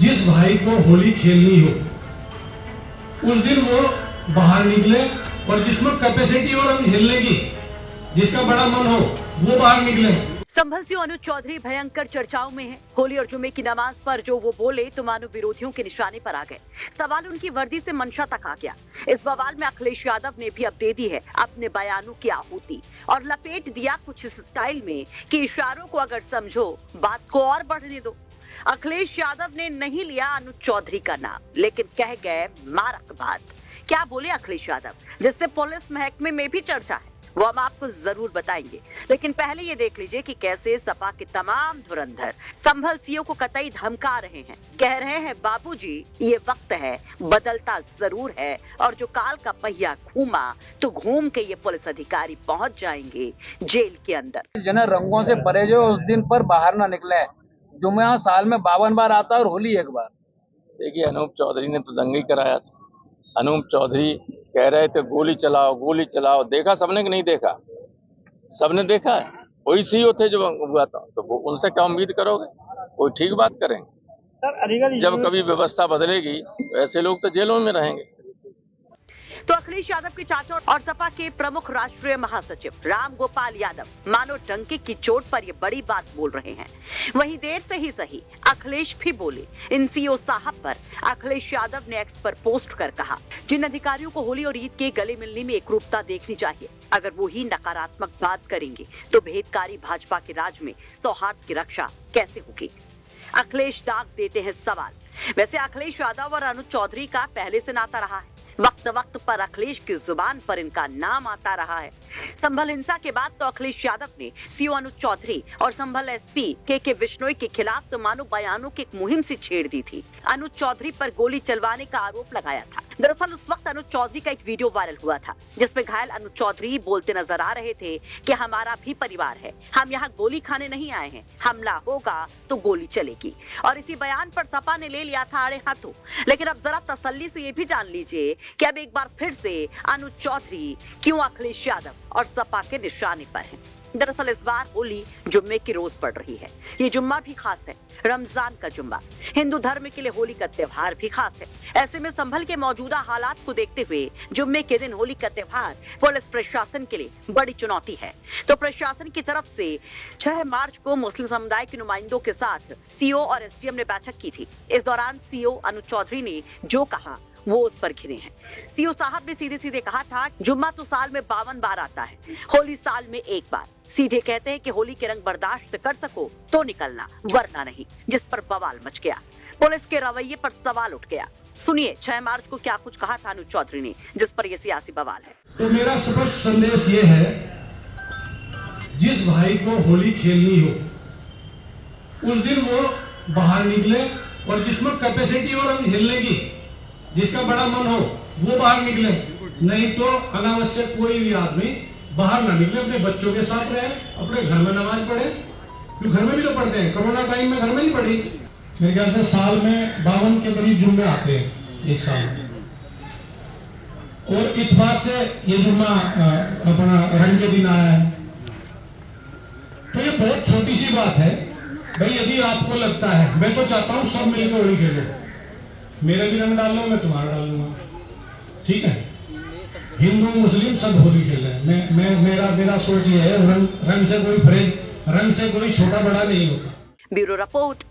जिस भाई को होली खेलनी हो उस दिन वो बाहर निकले, और जिसमें कैपेसिटी हो रंग खेलने की, जिसका बड़ा मन हो वो बाहर निकले। संभल से अनुज चौधरी भयंकर चर्चाओं में है। होली और जुम्मे की नमाज पर जो वो बोले तो मानो विरोधियों के निशाने पर आ गए। सवाल उनकी वर्दी से मंशा तक आ गया। इस बवाल में अखिलेश यादव ने भी अब दे दी है अपने बयानों की आहुति और लपेट दिया कुछ इस स्टाइल में कि इशारों को अगर समझो बात को और बढ़ने दो। अखिलेश यादव ने नहीं लिया अनुज चौधरी का नाम, लेकिन कह गए मारक बात। क्या बोले अखिलेश यादव, जिससे पुलिस महकमे में भी चर्चा है, वो हम आपको जरूर बताएंगे। लेकिन पहले ये देख लीजिए कि कैसे सपा के तमाम धुरंधर संभल सीओ को कतई धमका रहे हैं। कह रहे हैं बाबूजी ये वक्त है, बदलता जरूर है, और जो काल का पहिया घूमा तो घूम के ये पुलिस अधिकारी पहुंच जाएंगे जेल के अंदर। जन रंगों से परे जो उस दिन पर बाहर ना निकले। जुम्मा साल में 52 बार आता है और होली एक बार। देखिए, अनूप चौधरी ने तो दंगा ही कराया था। अनूप चौधरी कह रहे थे गोली चलाओ गोली चलाओ। देखा सबने कि नहीं देखा? सबने देखा है। वही सीईओ थे जो हुआ था, तो वो उनसे क्या उम्मीद करोगे? कोई ठीक बात करेंगे? जब कभी व्यवस्था बदलेगी तो ऐसे लोग तो जेलों में रहेंगे। तो अखिलेश यादव के चाचा और सपा के प्रमुख राष्ट्रीय महासचिव राम गोपाल यादव मानो डंके की चोट पर ये बड़ी बात बोल रहे हैं। वहीं देर से ही सही अखिलेश भी बोले इन सीओ साहब पर। अखिलेश यादव ने एक्स पर पोस्ट कर कहा, जिन अधिकारियों को होली और ईद के गले मिलने में एकरूपता देखनी चाहिए, अगर वो ही नकारात्मक बात करेंगे तो भेदकारी भाजपा के राज में सौहार्द की रक्षा कैसे होगी? अखिलेश दाग देते हैं सवाल। वैसे अखिलेश यादव और अनुज चौधरी का पहले से नाता रहा है। वक्त वक्त पर अखिलेश की जुबान पर इनका नाम आता रहा है। संभल हिंसा के बाद तो अखिलेश यादव ने सीओ अनुज चौधरी और संभल एसपी के विश्नोई के खिलाफ तो मानो बयानों की एक मुहिम सी छेड़ दी थी। अनुज चौधरी पर गोली चलवाने का आरोप लगाया था। दरअसल उस वक्त अनुज चौधरी का एक वीडियो वायरल हुआ था, जिसमें घायल अनुज चौधरी बोलते नजर आ रहे थे कि हमारा भी परिवार है, हम यहाँ गोली खाने नहीं आए हैं, हमला होगा तो गोली चलेगी। और इसी बयान पर सपा ने ले लिया था आड़े हाथों। लेकिन अब जरा तसल्ली से ये भी जान लीजिए कि अब एक बार फिर से अनुज चौधरी क्यों अखिलेश यादव और सपा के निशाने पर हैं। दरअसल इस बार होली जुम्मे की रोज पड़ रही है। ये जुम्मा भी खास है, रमजान का जुम्मा। हिंदू धर्म के लिए होली का त्योहार भी खास है। ऐसे में संभल के मौजूदा हालात को देखते हुए जुम्मे के दिन होली का त्योहार पुलिस प्रशासन के लिए बड़ी चुनौती है। तो प्रशासन की तरफ से 6 मार्च को मुस्लिम समुदाय के नुमाइंदों के साथ सीओ और एसडीएम ने बैठक की थी। इस दौरान सीओ अनुज चौधरी ने जो कहा वो उस पर घिरे हैं। सीओ साहब ने सीधे सीधे कहा था, जुम्मा तो साल में 52 बार आता है, होली साल में एक बार। सीधे कहते हैं कि होली के रंग बर्दाश्त कर सको तो निकलना, वरना नहीं, जिस पर बवाल मच गया। पुलिस के रवैये पर सवाल उठ गया। सुनिए 6 मार्च को क्या कुछ कहा था अनुज चौधरी ने, जिस पर यह सियासी बवाल है। तो मेरा स्पष्ट संदेश ये है, जिस भाई को होली खेलनी हो उस दिन वो बाहर निकले, और जिसमें कैपेसिटी हो रंग खेलने की, जिसका बड़ा मन हो वो बाहर निकले। नहीं तो अनावश्यक कोई भी आदमी बाहर ना निकले, अपने बच्चों के साथ रहे, अपने घर में नमाज पढ़े। क्यों घर में भी तो पढ़ते हैं, कोरोना टाइम में घर में नहीं पढ़ी। मेरे ख्याल से साल में 52 के करीब जुम्मे आते हैं एक साल में, और इतवार से ये जुम्मा अपना रंग के दिन आया है। तो ये बहुत छोटी सी बात है भाई। यदि आपको लगता है, मैं तो चाहता हूं सब मिलकर होली खेलो, मेरा भी रंग डाल लो, मैं तुम्हारा डाल लूंगा, ठीक है। हिंदू मुस्लिम सब होली खेल रहे हैं। मेरा सोच ये है, रंग से कोई छोटा बड़ा नहीं होता। Bureau report.